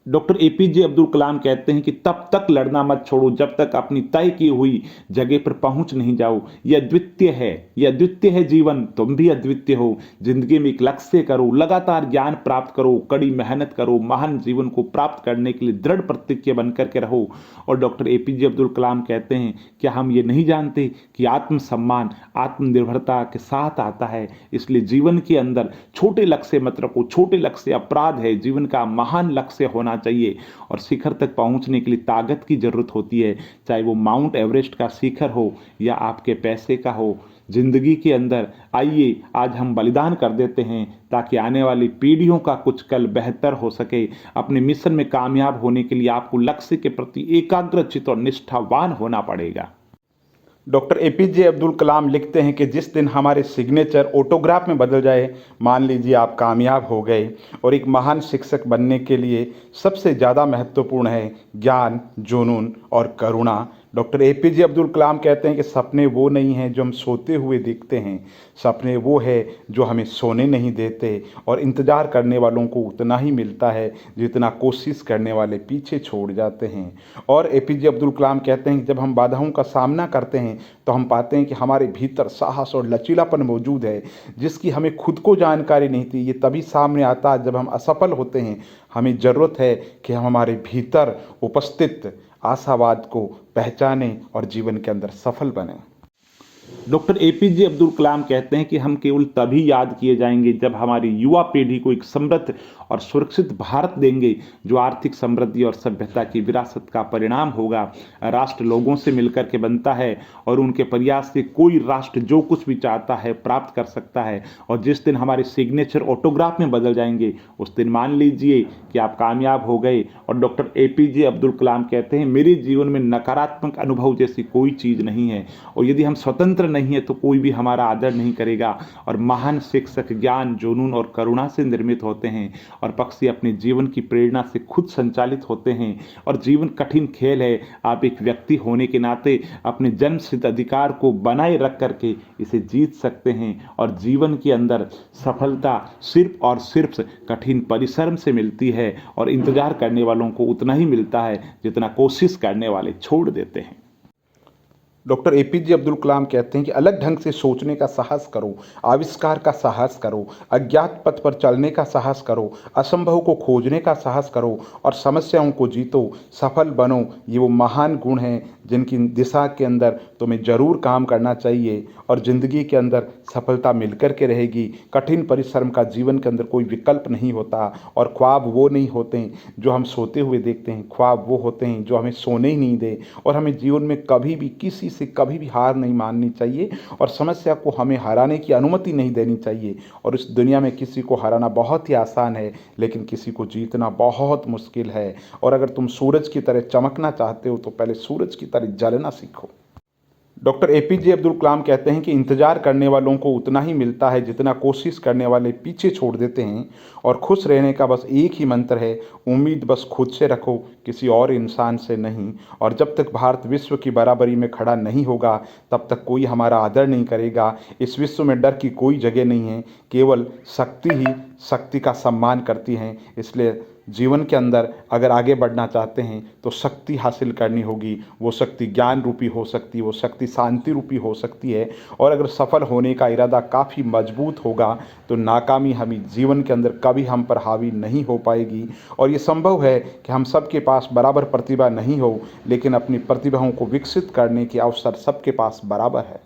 Doctor APJ Abdul Kalam कहते हैं कि तब तक लड़ना मत छोड़ो जब तक अपनी तय की हुई जगह पर पहुंच नहीं जाओ। यह अद्वितीय है, यह अद्वितीय है जीवन, तुम भी अद्वितीय हो। जिंदगी में एक लक्ष्य करो, लगातार ज्ञान प्राप्त करो, कड़ी मेहनत करो, महान जीवन को प्राप्त करने के लिए दृढ़ प्रतिज्ञ बनकर के रहो। और डॉक्टर एपीजे अब्दुल कलाम कहते हैं क्या हम ये नहीं जानते कि आत्मसम्मान आत्मनिर्भरता के साथ आता है। इसलिए जीवन के अंदर छोटे लक्ष्य मत रखो, छोटे लक्ष्य अपराध है, जीवन का महान लक्ष्य होना चाहिए। और शिखर तक पहुंचने के लिए ताकत की जरूरत होती है, चाहे वो माउंट एवरेस्ट का शिखर हो या आपके पैसे का हो। जिंदगी के अंदर आइए आज हम बलिदान कर देते हैं ताकि आने वाली पीढ़ियों का कुछ कल बेहतर हो सके। अपने मिशन में कामयाब होने के लिए आपको लक्ष्य के प्रति एकाग्रचित्त और निष्ठावान होना पड़ेगा। डॉक्टर एपीजे अब्दुल कलाम लिखते हैं कि जिस दिन हमारे सिग्नेचर ऑटोग्राफ में बदल जाए, मान लीजिए आप कामयाब हो गए। और एक महान शिक्षक बनने के लिए सबसे ज़्यादा महत्वपूर्ण है ज्ञान, जुनून और करुणा। डॉक्टर एपीजे अब्दुल कलाम कहते हैं कि सपने वो नहीं हैं जो हम सोते हुए देखते हैं, सपने वो है जो हमें सोने नहीं देते। और इंतज़ार करने वालों को उतना ही मिलता है जितना कोशिश करने वाले पीछे छोड़ जाते हैं। और एपीजे अब्दुल कलाम कहते हैं कि जब हम बाधाओं का सामना करते हैं तो हम पाते हैं कि हमारे भीतर साहस और लचीलापन मौजूद है जिसकी हमें खुद को जानकारी नहीं थी। ये तभी सामने आता है जब हम असफल होते हैं। हमें ज़रूरत है कि हम हमारे भीतर उपस्थित आशावाद को पहचानें और जीवन के अंदर सफल बनें। डॉक्टर एपीजे अब्दुल कलाम कहते हैं कि हम केवल तभी याद किए जाएंगे जब हमारी युवा पीढ़ी को एक समृद्ध और सुरक्षित भारत देंगे जो आर्थिक समृद्धि और सभ्यता की विरासत का परिणाम होगा। राष्ट्र लोगों से मिलकर के बनता है और उनके प्रयास से कोई राष्ट्र जो कुछ भी चाहता है प्राप्त कर सकता है। और जिस दिन हमारे सिग्नेचर ऑटोग्राफ में बदल जाएंगे उस दिन मान लीजिए कि आप कामयाब हो गए। और डॉक्टर एपीजे अब्दुल कलाम कहते हैं मेरे जीवन में नकारात्मक अनुभव जैसी कोई चीज़ नहीं है, और यदि हम स्वतंत्र नहीं है तो कोई भी हमारा आदर नहीं करेगा। और महान शिक्षक ज्ञान, जुनून और करुणा से निर्मित होते हैं और पक्षी अपने जीवन की प्रेरणा से खुद संचालित होते हैं। और जीवन कठिन खेल है, आप एक व्यक्ति होने के नाते अपने जन्मसिद्ध अधिकार को बनाए रख करके इसे जीत सकते हैं। और जीवन के अंदर सफलता सिर्फ और सिर्फ कठिन परिश्रम से मिलती है और इंतजार करने वालों को उतना ही मिलता है जितना कोशिश करने वाले छोड़ देते हैं। डॉक्टर एपीजे अब्दुल कलाम कहते हैं कि अलग ढंग से सोचने का साहस करो, आविष्कार का साहस करो, अज्ञात पथ पर चलने का साहस करो, असंभव को खोजने का साहस करो और समस्याओं को जीतो, सफल बनो। ये वो महान गुण हैं जिनकी दिशा के अंदर तुम्हें ज़रूर काम करना चाहिए और ज़िंदगी के अंदर सफलता मिलकर के रहेगी। कठिन परिश्रम का जीवन के अंदर कोई विकल्प नहीं होता। और ख्वाब वो नहीं होते हैं जो हम सोते हुए देखते हैं, ख्वाब वो होते हैं जो हमें सोने ही नहीं दे। और हमें जीवन में कभी भी किसी से कभी भी हार नहीं माननी चाहिए और समस्या को हमें हराने की अनुमति नहीं देनी चाहिए। और इस दुनिया में किसी को हराना बहुत ही आसान है लेकिन किसी को जीतना बहुत मुश्किल है। और अगर तुम सूरज की तरह चमकना चाहते हो तो पहले सूरज की तरह जलना सीखो। डॉक्टर एपीजे अब्दुल कलाम कहते हैं कि इंतज़ार करने वालों को उतना ही मिलता है जितना कोशिश करने वाले पीछे छोड़ देते हैं। और खुश रहने का बस एक ही मंत्र है, उम्मीद बस खुद से रखो, किसी और इंसान से नहीं। और जब तक भारत विश्व की बराबरी में खड़ा नहीं होगा तब तक कोई हमारा आदर नहीं करेगा। इस विश्व में डर की कोई जगह नहीं है, केवल शक्ति ही शक्ति का सम्मान करती है। इसलिए जीवन के अंदर अगर आगे बढ़ना चाहते हैं तो शक्ति हासिल करनी होगी। वो शक्ति ज्ञान रूपी हो सकती है, वो शक्ति शांति रूपी हो सकती है। और अगर सफल होने का इरादा काफ़ी मजबूत होगा तो नाकामी हमें जीवन के अंदर कभी हम पर हावी नहीं हो पाएगी। और ये संभव है कि हम सबके पास बराबर प्रतिभा नहीं हो, लेकिन अपनी प्रतिभाओं को विकसित करने के अवसर सबके पास बराबर है।